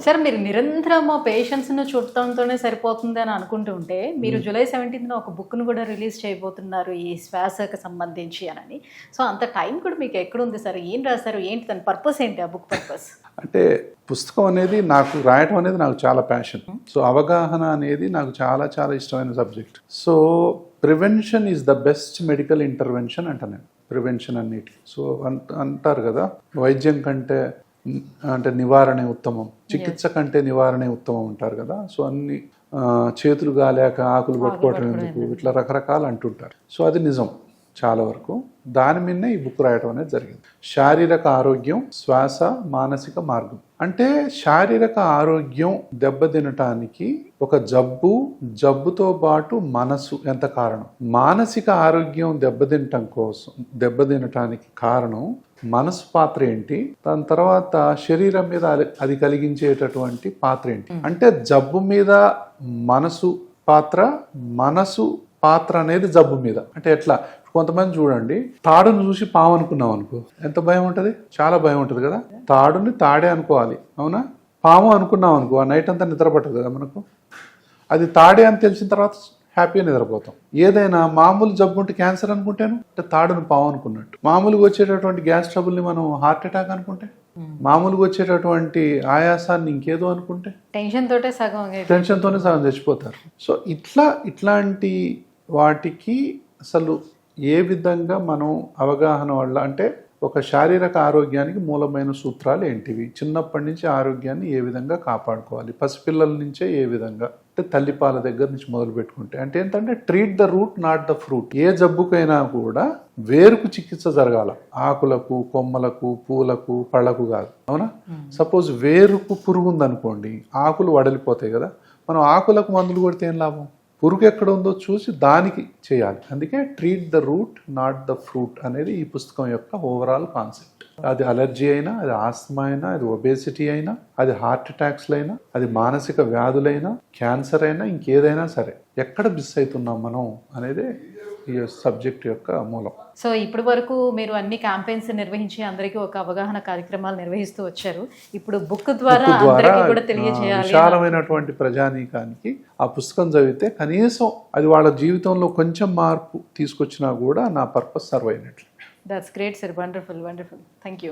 Sir మీరు నిరంతరం పేషెంట్స్ను చూడటంతోనే సరిపోతుంది అని అనుకుంటూ ఉంటే మీరు జూలై 17న ఒక బుక్ను కూడా రిలీజ్ చేయబోతున్నారు ఈ శ్వాసకు సంబంధించి అని. సో అంత టైం కూడా మీకు ఎక్కడుంది సార్? ఏం రాశారు, ఏంటి దాని పర్పస్ ఏంటి, ఆ బుక్ పర్పస్? అంటే పుస్తకం అనేది నాకు రాయటం అనేది నాకు చాలా ప్యాషన్. సో అవగాహన అనేది నాకు చాలా చాలా ఇష్టమైన subject. So prevention is the best medical intervention అంట నేను. ప్రివెన్షన్ అన్నిటి. సో అంటారు కదా, వైద్యం కంటే అంటే నివారణే ఉత్తమం, చికిత్స కంటే నివారణే ఉత్తమం అంటారు కదా. సో అన్ని చేతులు గాలేక ఆకులు పట్టుకోవటం ఎందుకు, ఇట్లా రకరకాలు అంటుంటారు. సో అది నిజం చాలా వరకు. దాని మీదనే ఈ బుక్ రాయటం అనేది జరిగింది. శారీరక ఆరోగ్యం, శ్వాస, మానసిక మార్గం. అంటే శారీరక ఆరోగ్యం దెబ్బతినటానికి ఒక జబ్బుతో పాటు మనసు ఎంత కారణం, మానసిక ఆరోగ్యం దెబ్బతినటానికి కారణం మనసు పాత్ర ఏంటి, దాని తర్వాత శరీరం మీద అది కలిగించేటటువంటి పాత్ర ఏంటి. అంటే జబ్బు మీద మనసు పాత్ర అనేది జబ్బు మీద. అంటే ఎట్లా, కొంతమంది చూడండి, తాడును చూసి పాము అనుకున్నాం అనుకో, ఎంత భయం ఉంటుంది, చాలా భయం ఉంటుంది కదా. తాడుని తాడే అనుకోవాలి, అవునా? పాము అనుకున్నాం అనుకో, ఆ నైట్ అంతా నిద్ర పట్టదు కదా మనకు. అది తాడే అని తెలిసిన తర్వాత హ్యాపీగా నిద్రపోతాం. ఏదైనా మామూలు జబ్బు ఉంటే, క్యాన్సర్ అనుకుంటేను అంటే తాడును పాము అనుకున్నట్టు. మామూలుగా వచ్చేటటువంటి గ్యాస్ ట్రబుల్ని మనం హార్ట్ అటాక్ అనుకుంటే, మామూలుగా వచ్చేటటువంటి ఆయాసాన్ని ఇంకేదో అనుకుంటే, టెన్షన్తోనే సగం చచ్చిపోతారు. సో ఇట్లాంటి వాటికి అసలు ఏ విధంగా మనం అవగాహన వల్ల, అంటే ఒక శారీరక ఆరోగ్యానికి మూలమైన సూత్రాలు ఏంటివి, చిన్నప్పటి నుంచి ఆరోగ్యాన్ని ఏ విధంగా కాపాడుకోవాలి, పసిపిల్లల నుంచే ఏ విధంగా, అంటే తల్లిపాల దగ్గర నుంచి మొదలు పెట్టుకుంటే, అంటే ఏంటంటే treat the root not the fruit. ఏ జబ్బుకైనా కూడా వేరుకు చికిత్స జరగాల, ఆకులకు, కొమ్మలకు, పూలకు, పళ్ళకు కాదు, అవునా? సపోజ్ వేరుకు పురుగు ఉందనుకోండి, ఆకులు వడలిపోతాయి కదా, మనం ఆకులకు మందులు కొడితే ఏం లాభం? పురుగు ఎక్కడ ఉందో చూసి దానికి చేయాలి. అందుకే treat the root not the fruit అనేది ఈ పుస్తకం యొక్క ఓవరాల్ కాన్సెప్ట్. అది అలర్జీ అయినా, అది ఆస్మా అయినా, అది ఒబేసిటీ అయినా, అది హార్ట్ అటాక్స్ అయినా, అది మానసిక వ్యాధులైనా, క్యాన్సర్ అయినా, ఇంకేదైనా సరే ఎక్కడ మిస్ అవుతున్నాం మనం అనేది ఈ సబ్జెక్ట్ యొక్క మూలం. సో ఇప్పటి వరకు మీరు అన్ని క్యాంపెయిన్స్ నిర్వహించి అందరికీ ఒక అవగాహన కార్యక్రమాలు నిర్వహిస్తూ వచ్చారు. ఇప్పుడు బుక్ ద్వారా కూడా తెలియజేయాలి. విశాలమైనటువంటి ప్రజానీకానికి ఆ పుస్తకం చదివితే కనీసం అది వాళ్ళ జీవితంలో కొంచెం మార్పు తీసుకొచ్చినా కూడా నా పర్పస్ సర్వ్ అయినట్లు. That's great sir. Wonderful. Thank you.